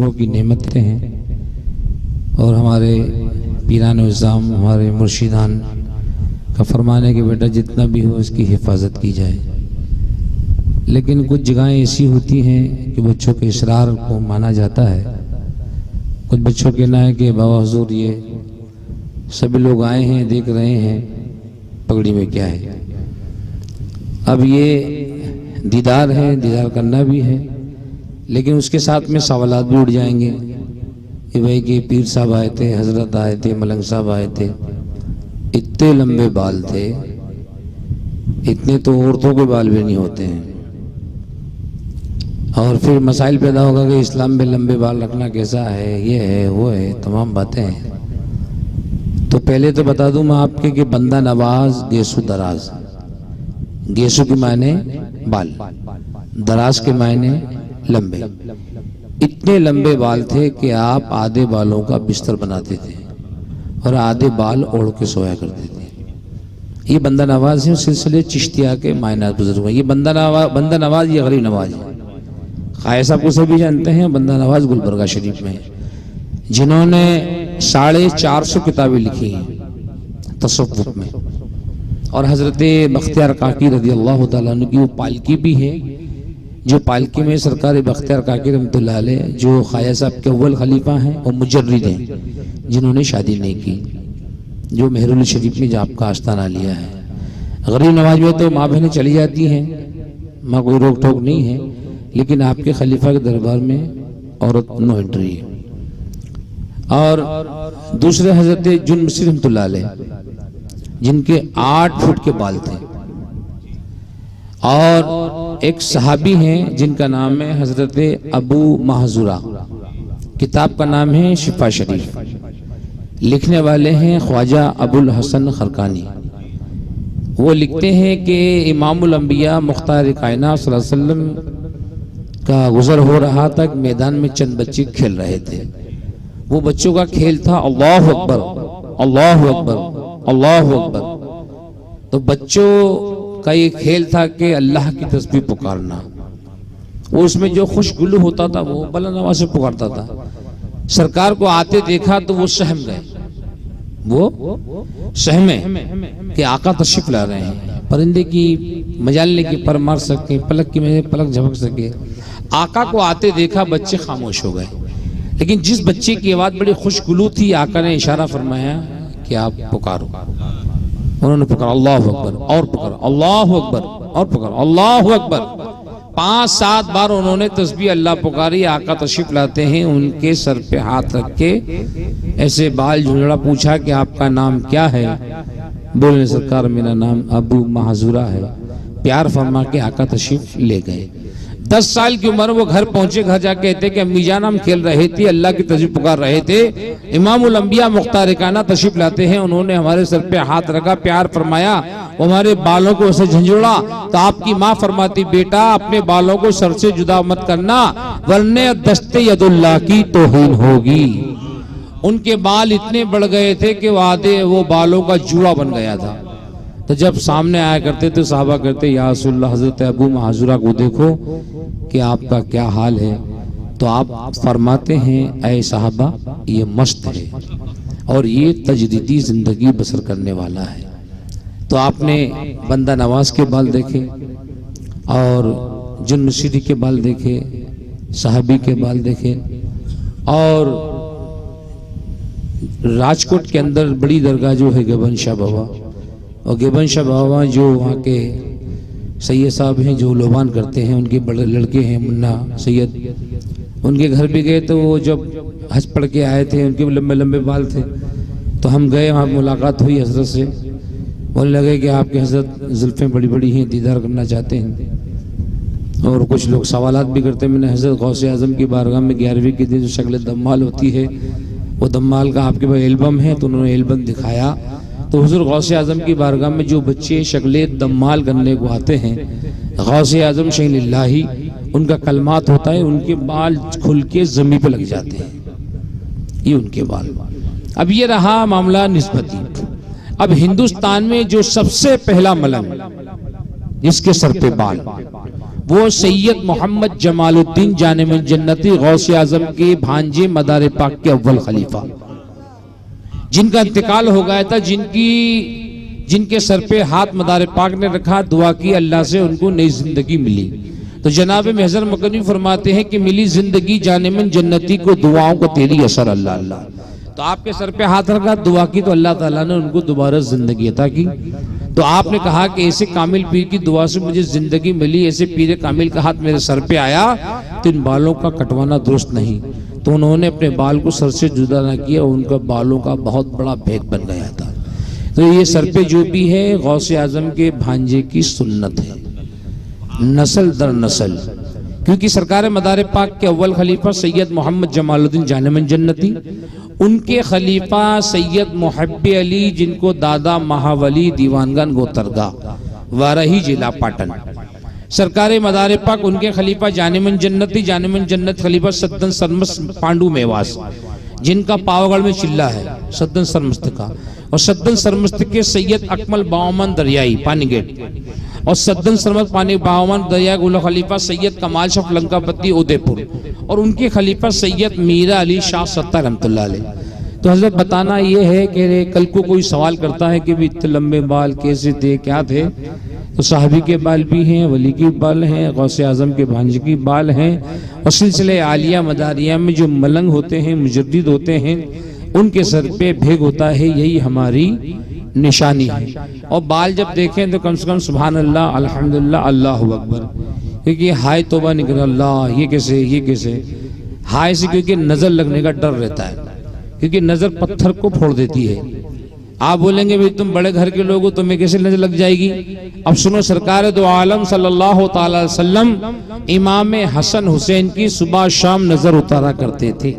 बुजुर्गों की नेमतें हैं और हमारे पीरान इज़ाम, हमारे मुर्शिदान का फरमाने कि बेटा जितना भी हो इसकी हिफाजत की जाए। लेकिन कुछ जगहें ऐसी होती हैं कि बच्चों के इसरार को माना जाता है। कुछ बच्चों के ना है कि बाबा हुजूर ये सभी लोग आए हैं, देख रहे हैं, पगड़ी में क्या है। अब ये दीदार है, दीदार करना भी है, लेकिन उसके साथ में सवालात भी उठ जाएंगे कि भाई कि पीर साहब आए थे, हजरत आए थे, मलंग साहब आए थे, इतने लंबे बाल थे, इतने तो औरतों के बाल भी नहीं होते हैं। और फिर मसाइल पैदा होगा कि इस्लाम में लंबे बाल रखना कैसा है, ये है, वो है, तमाम बातें हैं। तो पहले तो बता दूं मैं आपके कि बंदा नवाज गेसु दराज, गेसु के मायने बाल, दराज के मायने लंबे। इतने लंबे बाल थे कि आप आधे बालों का बिस्तर बनाते थे और आधे बाल ओढ़ के सोया करते थे। ये बंदा नवाज है, सिलसिले चिश्तिया के मायनात बुजुर्ग हैं। ये बंदा नवाज ये गरीब नवाज है। खाया साहब को सभी जानते हैं, बंदा नवाज गुलबर्गा शरीफ में, जिन्होंने 450 किताबें लिखी हैं तसव्वुफ में। और हजरत बख्तियार काकी रज़ी अल्लाह तआला अन्हु की वो पालकी भी है, जो पालकी में सरकार बख्तियार काकी रहमतुल्लाह अलैह, जो खाया साहब के अव्वल खलीफा हैं और मुजर्रिद हैं, जिन्होंने शादी नहीं की, जो मेहरुल शरीफ में जो आपका आस्थाना लिया है। गरीब नवाज में तो माँ बहनें चली जाती हैं, माँ कोई रोक टोक नहीं है, लेकिन आपके खलीफा के दरबार में औरत नो एंट्री है। और दूसरे हजरत जुन मसीह रहमतुल्लाह अलैह, जिनके 8 फुट के बाल थे। और एक सहाबी हैं जिनका नाम है हजरत अबू महजूरा, किताब का नाम है शिफा शरीफ, लिखने वाले हैं ख्वाजा अबुल हसन खरकानी। वो लिखते हैं कि इमामुल अंबिया मुख्तार कायनात सल्लल्लाहु अलैहि वसल्लम का गुजर हो रहा था, मैदान में चंद बच्चे खेल रहे थे। वो बच्चों का खेल था अल्लाहु अकबर, अल्लाहु अकबर, अल्लाहु अकबर। तो बच्चों का ये खेल था कि अल्लाह की तस्बीह पुकारना। वो उसमें जो खुशगुलू होता था वो बुलंद आवाज से पुकारता था। सरकार को आते देखा तो वो सहम गए, वो सहमे कि आका तशरीफ ला रहे हैं। परिंदे की मजालने की पर मार सके, पलक की में पलक झपक सके। आका को आते देखा, बच्चे खामोश हो गए। लेकिन जिस बच्चे की आवाज बड़ी खुशगुलू थी, आका ने इशारा फरमाया कि आप पुकारो। उन्होंने पुकारा अल्लाहु अकबर, और पुकारा अल्लाहु अकबर, और पुकारा अल्लाहु अकबर। 5-7 बार उन्होंने तस्बीह अल्लाह पुकारी। आका तशरीफ लाते हैं, उनके सर पे हाथ रख के ऐसे बाल झुंझुड़ा, पूछा कि आपका नाम क्या है। बोले सरकार मेरा नाम अबू महजूरा है। प्यार फरमा के आका तशरीफ ले गए। 10 साल की उम्र, वो घर पहुंचे, घर जाके कहते कि अम्मी जान हम खेल रहे थे, अल्लाह की तस्बीह पुकार रहे थे, इमामुल अंबिया मुख्तार कायनात तशरीफ लाते हैं, उन्होंने हमारे सर पे हाथ रखा, प्यार फरमाया, हमारे बालों को ऐसे झंझोड़ा। तो आपकी माँ फरमाती बेटा अपने बालों को सर से जुदा मत करना, वरने दस्ते यदुल्लाह की तौहीन होगी। उनके बाल इतने बढ़ गए थे कि वो बालों का जूड़ा बन गया था। तो जब सामने आया करते तो साहबा करते या रसूलल्लाह, हजरत अबू महजूरा को देखो कि आपका क्या हाल है। तो आप फरमाते हैं ऐ साहबा ये मस्त है और ये तजदीदी जिंदगी बसर करने वाला है। तो आपने बंदा नवाज के बाल देखे और जुन मसीदी के बाल देखे, साहबी के बाल देखे। और राजकोट के अंदर बड़ी दरगाह जो है गेबन शाह बाबा, और गेबन शाह बाबा जो वहाँ के सैयद साहब हैं जो लोबान करते हैं, उनके बड़े लड़के हैं मुन्ना सैयद। उनके घर भी गए तो वो जब हज पढ़ के आए थे, उनके लंबे लंबे बाल थे। तो हम गए, वहाँ मुलाकात हुई हजरत से। बोलने लगे कि आपके हजरत जुल्फ़ें बड़ी बड़ी हैं, दीदार करना चाहते हैं। और कुछ लोग सवालात भी करते हैं। मैंने हजरत गौसे आज़म की बारगाह में 11वीं के दिन जो शक्ल दम्माल होती है, वो दम्माल का आपके पास एल्बम है, तो उन्होंने एल्बम दिखाया। तो हुज़ूर गौसे आज़म की बारगाह में जो बच्चे शक्ल दम्माल करने को आते हैं, गौसे आज़म शहीनिल्लाही उनका कलमात होता है, उनके बाल खुल के ज़मीन पे लग जाते हैं, ये उनके बाल। अब ये रहा मामला निस्बती। अब हिंदुस्तान में जो सबसे पहला मलंग जिसके सर पे बाल, वो सैयद मोहम्मद जमालुद्दीन जाने में जन्नती गौसे आजम के भांजे मदार पाक के अव्वल खलीफा, जिनका इंतकाल हो गया था, जिनके सर पे हाथ मदार पाक ने रखा, दुआ की, अल्लाह से उनको नई जिंदगी मिली। तो जनाब महज़र मकनी फरमाते हैं कि मिली जिंदगी जाने में जन्नती को दुआओं को तेरी असर अल्लाह अल्लाह। तो आपके सर पे हाथ रखा, दुआ की, तो अल्लाह ताला ने उनको दोबारा जिंदगी अता की। तो आपने कहा कि ऐसे कामिल पीर की दुआ से मुझे जिंदगी मिली, ऐसे पीर कामिल का हाथ मेरे सर पे आया तो इन बालों का कटवाना दुरुस्त नहीं। तो उन्होंने अपने बाल को सर से जुदा ना किया, उनका बालों का बहुत बड़ा भेद बन गया था। तो ये सर पे जो भी है गौसे आजम के भांजे की सुन्नत है, नस्ल दर नस्ल। क्योंकि सरकार मदार पाक के अव्वल खलीफा सैयद मोहम्मद जमालुद्दीन जानेमन जन्नती, उनके खलीफा सैयद मुहब्बे अली, जिनको दादा महावली दीवानगन गोतरगा वारही जिला पाटन, सरकार मदार पाक उनके खलीफा जानेमन जन्नती, जानेमन जन्नत खलीफा सद्दन सरमस्त पांडू मेवास, जिनका पावागढ़ में चिल्ला है सद्दन सरमस्त का, और सद्दन सरमस्त के सैयद अकमल बावमन दरियाई पानीगेट, और सद्दन सरमस्त पानी बावमन दरिया गुला खलीफा सैयद कमाल शफ लंकापति उदयपुर, और उनके खलीफा सैयद मीरा अली शाह सत्ता रहमतुल्लाह अलैह। तो हजरत बताना ये है कि कल को कोई सवाल करता है कि भी इतने लंबे बाल कैसे थे, क्या थे, तो साहबी के बाल भी हैं, वली के बाल हैं, गौसे आजम के भांजे के बाल हैं, और सिलसिले आलिया मदारिया में जो मलंग होते हैं, मुजद्दिद होते हैं, उनके सर पे भेग होता है, यही हमारी निशानी है। और बाल जब देखें तो कम से कम सुभान अल्लाह, अल्हम्दुलिल्लाह, अल्लाहु अकबर, क्योंकि हाय तौबा निकल अल्लाह, ये कैसे हाय से, क्योंकि नजर लगने का डर रहता है, क्योंकि नजर पत्थर को फोड़ देती है। आप बोलेंगे भाई तुम बड़े घर के लोग हो, तुम्हें कैसे नजर लग जाएगी। अब सुनो, सरकार दो आलम सल्लल्लाहु ताला अलैहि वसल्लम इमाम हसन हुसैन की सुबह शाम नजर उतारा करते थे।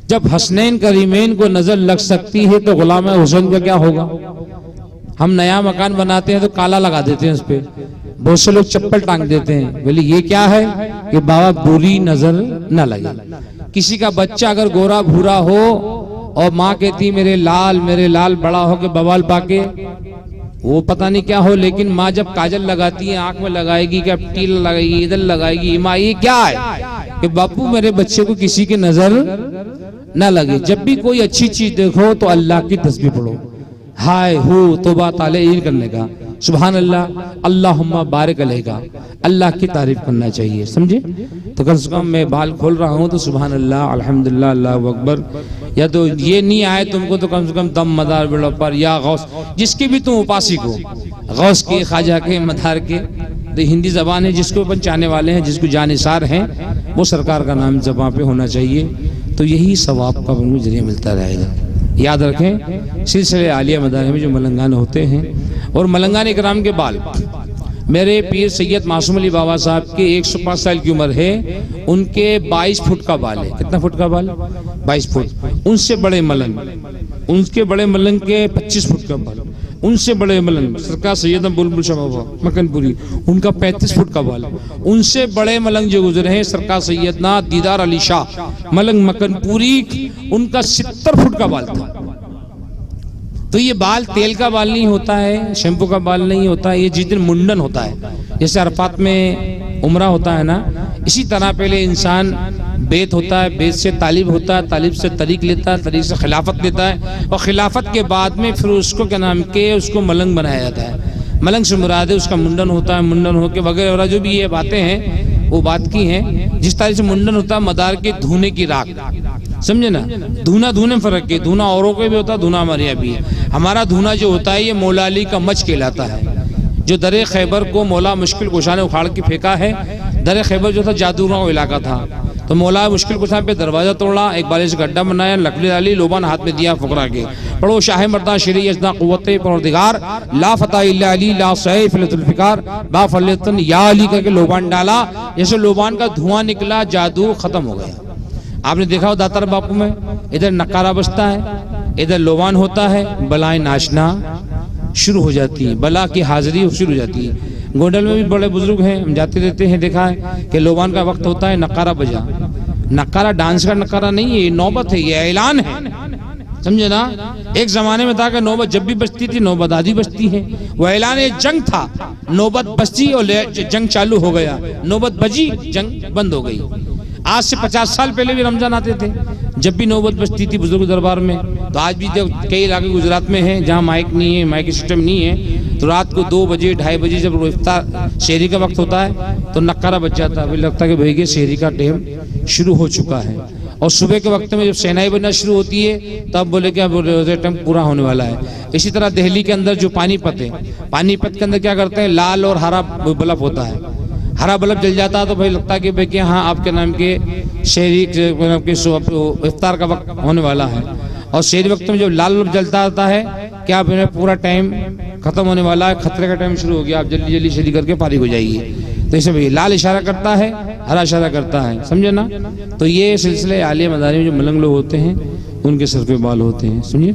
जब हसनैन करीमैन को नजर लग सकती है तो गुलाम हुसैन का क्या होगा। हम नया मकान बनाते हैं तो काला लगा देते हैं उस पे, बहुत से लोग चप्पल टांग देते हैं, बोले ये क्या है, कि बाबा बुरी नजर न लगे। किसी का बच्चा अगर गोरा भूरा हो और माँ कहती मेरे लाल बड़ा हो के बवाल पाके, वो पता नहीं क्या हो, लेकिन माँ जब काजल लगाती है, आंख में लगाएगी, क्या टील लगाएगी, इधर लगाएगी, माँ ये क्या है, कि बापू मेरे बच्चे को किसी की नजर न लगे। जब भी कोई अच्छी चीज देखो तो अल्लाह की तस्बीह पढ़ो, हाय हो तौबा तालील करने का, सुभान अल्लाह, अल्लाहुम्मा बारिक अलैका, अल्लाह की तारीफ करना चाहिए, समझे। तो कम से कम मैं बाल खोल रहा हूँ तो सुभान अल्लाह, अल्हम्दुलिल्लाह, अल्लाहु अकबर। या तो ये नहीं आए तुमको तो कम से कम दम मदार बेड़ो पर, या गौस, जिसके भी तुम उपासिक हो, गौस के, ख्वाजा के, मदार के, तो हिंदी जबान है, जिसको अपन चाहने वाले हैं, जिसको जानिसार हैं, वो सरकार का नाम जबान पे होना चाहिए। तो यही सवाब का जरिया मिलता रहेगा। याद रखें, सिलसिले आलिया मदारिया में जो मलंगान होते हैं, और मलंगान इकराम के बाल, मेरे पीर सैयद मासूम अली बाबा साहब के 105 साल की उम्र है, उनके 22 फुट का बाल है। कितना फुट का बाल? 22 फुट। उनसे बड़े मलंग, उनके बड़े मलंग के 25 फुट का बाल, उनसे बड़े मलंग सरकार सैयद बुलबुल शाह मकनपुरी, उनका 35 फुट का बाल। उनसे बड़े मलंग जो गुजरे हैं सरकार सैयदना दीदार अली शाह मलंग मकनपुरी, उनका 70 फुट का बाल था। तो ये बाल तेल का बाल नहीं होता है, शैम्पू का बाल नहीं होता है, ये जिस दिन मुंडन होता है, जैसे अरफात में उम्रा होता है ना, इसी तरह पहले इंसान बेत होता है, बेत से तालिब होता है, तालिब से तरीक लेता है, तरीक से खिलाफत लेता है, और खिलाफत के बाद में फिर उसको क्या नाम के उसको मलंग बनाया जाता है। मलंग से मुराद है उसका मुंडन होता है, मुंडन होके वगैरह वगैरह जो भी ये बातें हैं वो बात की हैं। जिस तरह से मुंडन होता है मदार के धुने की राख, समझे ना, धुना धुने में फर्क है, धुना औरों को भी होता है, धुना हमारे यहाँ भी है। हमारा धुना जो होता है ये मौला अली का मच कहलाता है, जो दरे खैबर को मौला मुश्किल कुशा ने उखाड़ के फेंका है। दरे खैबर जो था जादूगरों का इलाका था, तो मौला मुश्किल कुशा पे दरवाजा तोड़ा, एक बाले से गड्ढा बनाया, लकड़ी डाली, लोबान हाथ में दिया फकरा के, पढ़ो शाह मर्दा शरी यजना कुव्वते परवरदिगार ला फता इल्ला अली ला सैफ लतुल्फिकार बा फलतन या अली करके लोबान डाला। जैसे लोबान का धुआं निकला, जादू खत्म हो गया। आपने देखा हो दातार बापू में, इधर नकारा बजता है, इधर लोबान होता है, बलाएं नाचना शुरू हो जाती है, बला की हाजिरी शुरू हो जाती है। गोंडल में भी बड़े बुजुर्ग हैं, हम जाते रहते हैं, देखा है कि लोबान का वक्त होता है, नकारा बजा। नकारा डांस का नकारा नहीं है, ये नौबत है, ये ऐलान है। समझे ना। एक जमाने में था कि नौबत जब भी बजती थी नौबत आधी बजती है, वो ऐलान जंग था, नौबत बजती और जंग चालू हो गया, नौबत बजी जंग बंद हो गई। आज से 50 साल पहले भी रमजान आते थे, जब भी नौबत बजती थी बुजुर्ग दरबार में। तो आज भी तो कई इलाके गुजरात में हैं जहाँ माइक नहीं है, माइक सिस्टम नहीं है, तो रात को 2 बजे 2:30 बजे जब इफ्तार शहरी का वक्त होता है तो नक्कारा बज जाता है, लगता है कि भाई के शहरी का टाइम शुरू हो चुका है। और सुबह के वक्त में जब शहनाई बनना शुरू होती है तब बोले क्या बोले टाइम पूरा होने वाला है। इसी तरह दिल्ली के अंदर जो पानीपत है, पानीपत के अंदर क्या करते हैं, लाल और हरा बल्ब होता है, हरा बल्ब जल जाता है तो भाई लगता है कि भाई हाँ आपके नाम के शहरी के इफ्तार का वक्त होने वाला है। और शहरी वक्त में जब लाल बल्ब जलता आता है क्या पूरा टाइम खत्म होने वाला है, खतरे का टाइम शुरू हो गया, आप जल्दी जल्दी शहरी करके फारिग हो जाइए। तो इसे भाई लाल इशारा करता है, हरा इशारा करता है, समझे ना। तो ये सिलसिले आलिया मदारी में जो मलंग लोग होते हैं उनके सर पे बाल होते हैं, सुनिए।